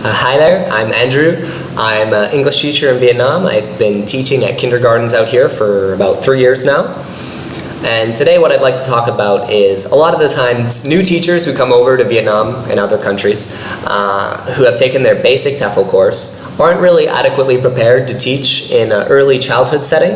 Hi there, I'm Andrew. I'm an English teacher in Vietnam. I've been teaching at kindergartens out here for about 3 years now. And today what I'd like to talk about is a lot of the times new teachers who come over to Vietnam and other countries who have taken their basic TEFL course aren't really adequately prepared to teach in an early childhood setting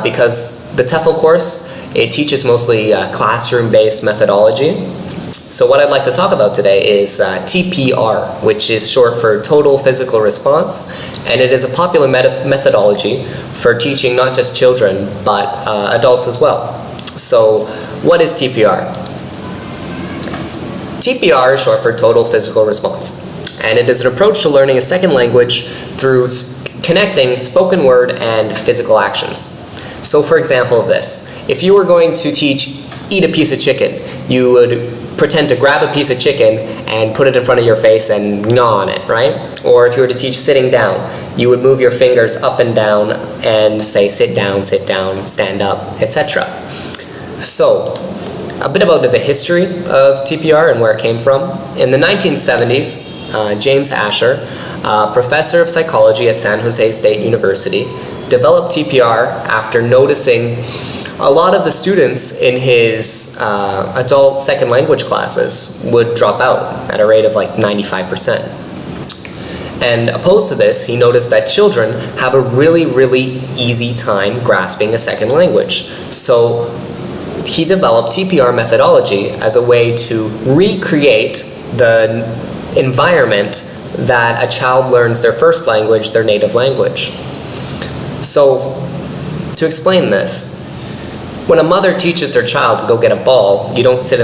because the TEFL course, it teaches mostly classroom-based methodology. So what I'd like to talk about today is TPR, which is short for Total Physical Response, and it is a popular methodology for teaching not just children, but adults as well. So what is TPR? TPR is short for Total Physical Response, and it is an approach to learning a second language through connecting spoken word and physical actions. So for example of this, if you were going to teach eat a piece of chicken, you would pretend to grab a piece of chicken and put it in front of your face and gnaw on it, right? Or if you were to teach sitting down, you would move your fingers up and down and say sit down, stand up, etc. So, a bit about the history of TPR and where it came from. In the 1970s, James Asher, professor of psychology at San Jose State University, developed TPR after noticing a lot of the students in his adult second language classes would drop out at a rate of like 95%. And opposed to this, he noticed that children have a really easy time grasping a second language. So he developed TPR methodology as a way to recreate the environment that a child learns their first language, their native language. So to explain this, when a mother teaches their child to go get a ball, you don't sit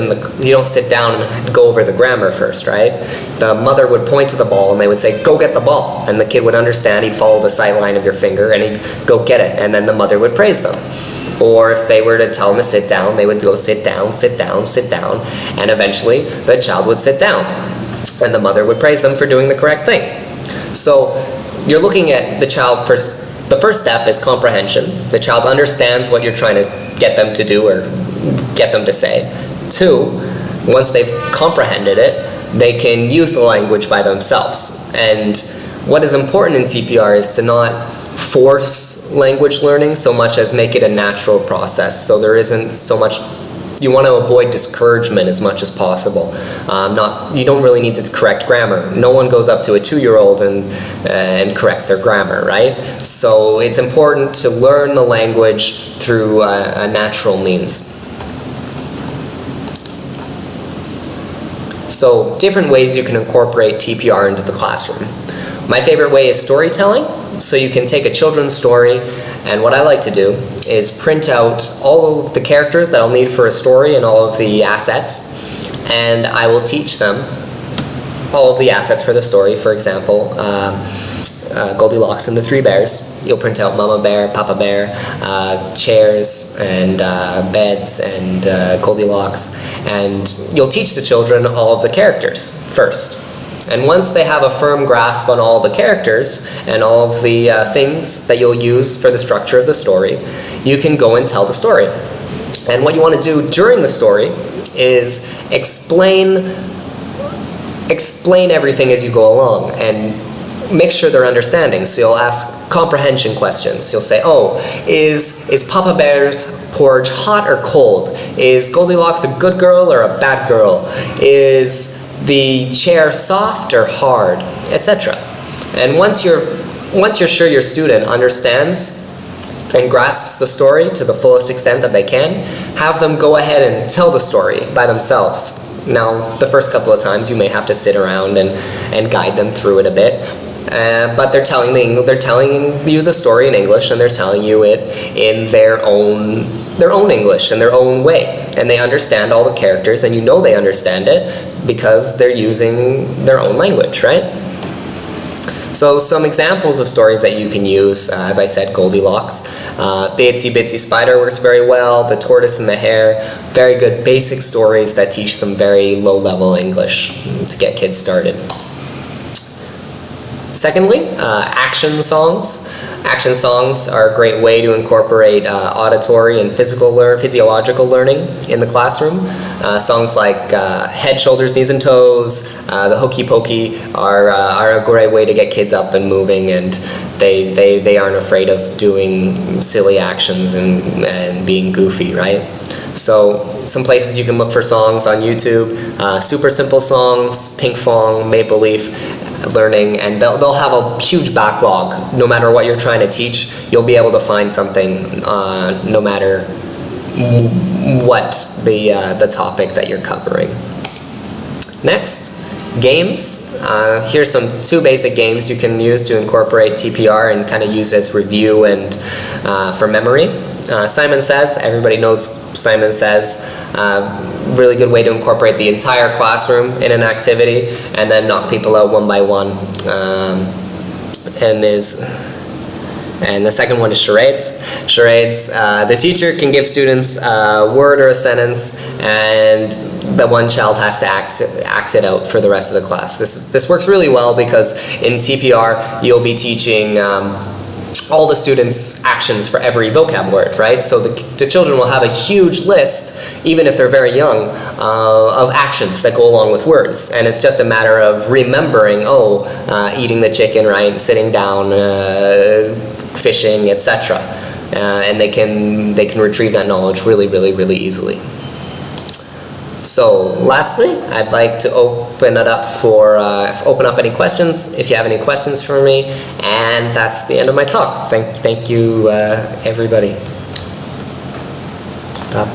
down and go over the grammar first, right? The mother would point to the ball and they would say, go get the ball. And the kid would understand, he'd follow the sight line of your finger and he'd go get it. And then the mother would praise them. Or if they were to tell them to sit down, they would go sit down, sit down, sit down. And eventually the child would sit down. And the mother would praise them for doing the correct thing. So you're looking at the child first. The first step is comprehension. The child understands what you're trying to get them to do or get them to say. 2, once they've comprehended it, they can use the language by themselves. And what is important in TPR is to not force language learning so much as make it a natural process. So there isn't so much, you want to avoid discouragement as much as possible. You don't really need to correct grammar. No one goes up to a 2-year-old and corrects their grammar, right? So it's important to learn the language through a natural means. So different ways you can incorporate TPR into the classroom. My favorite way is storytelling. So you can take a children's story, and what I like to do is print out all of the characters that I'll need for a story and all of the assets, and I will teach them all of the assets for the story. For example, Goldilocks and the 3 Bears. You'll print out Mama Bear, Papa Bear, chairs and beds and Goldilocks, and you'll teach the children all of the characters first. And once they have a firm grasp on all the characters and all of the things that you'll use for the structure of the story, you can go and tell the story. And what you want to do during the story is explain everything as you go along and make sure they're understanding. So you'll ask comprehension questions. You'll say, oh, is Papa Bear's porridge hot or cold? Is Goldilocks a good girl or a bad girl? Is the chair soft or hard, etc. And once you're sure your student understands and grasps the story to the fullest extent that they can, have them go ahead and tell the story by themselves. Now, the first couple of times you may have to sit around and guide them through it a bit, but they're telling you the story in English, and they're telling you it in their own English, in their own way. And they understand all the characters, and you know they understand it because they're using their own language, right? So some examples of stories that you can use, as I said, Goldilocks. The Itsy Bitsy Spider works very well. The Tortoise and the Hare, very good basic stories that teach some very low-level English to get kids started. Secondly, action songs. Action songs are a great way to incorporate auditory and physiological learning in the classroom. Songs like like head, shoulders, knees, and toes. The hokey pokey are a great way to get kids up and moving, and they aren't afraid of doing silly actions and being goofy, right? So some places you can look for songs on YouTube, Super Simple Songs, Pink Fong, Maple Leaf Learning, and they'll have a huge backlog. No matter what you're trying to teach, you'll be able to find something no matter what the topic that you're covering. Next, games. Here's two basic games you can use to incorporate TPR and kind of use as review and for memory. Simon Says, everybody knows Simon Says. Really good way to incorporate the entire classroom in an activity and then knock people out one by one. And the second one is charades. Charades, the teacher can give students a word or a sentence, and the one child has to act it out for the rest of the class. This works really well because in TPR you'll be teaching all the students' actions for every vocab word, right? So the children will have a huge list, even if they're very young, of actions that go along with words. And it's just a matter of remembering, eating the chicken, right? Sitting down, fishing, etc. And they can retrieve that knowledge really, really, really easily. So lastly, I'd like to open up any questions if you have any questions for me, and that's the end of my talk. Thank you, everybody. Stop.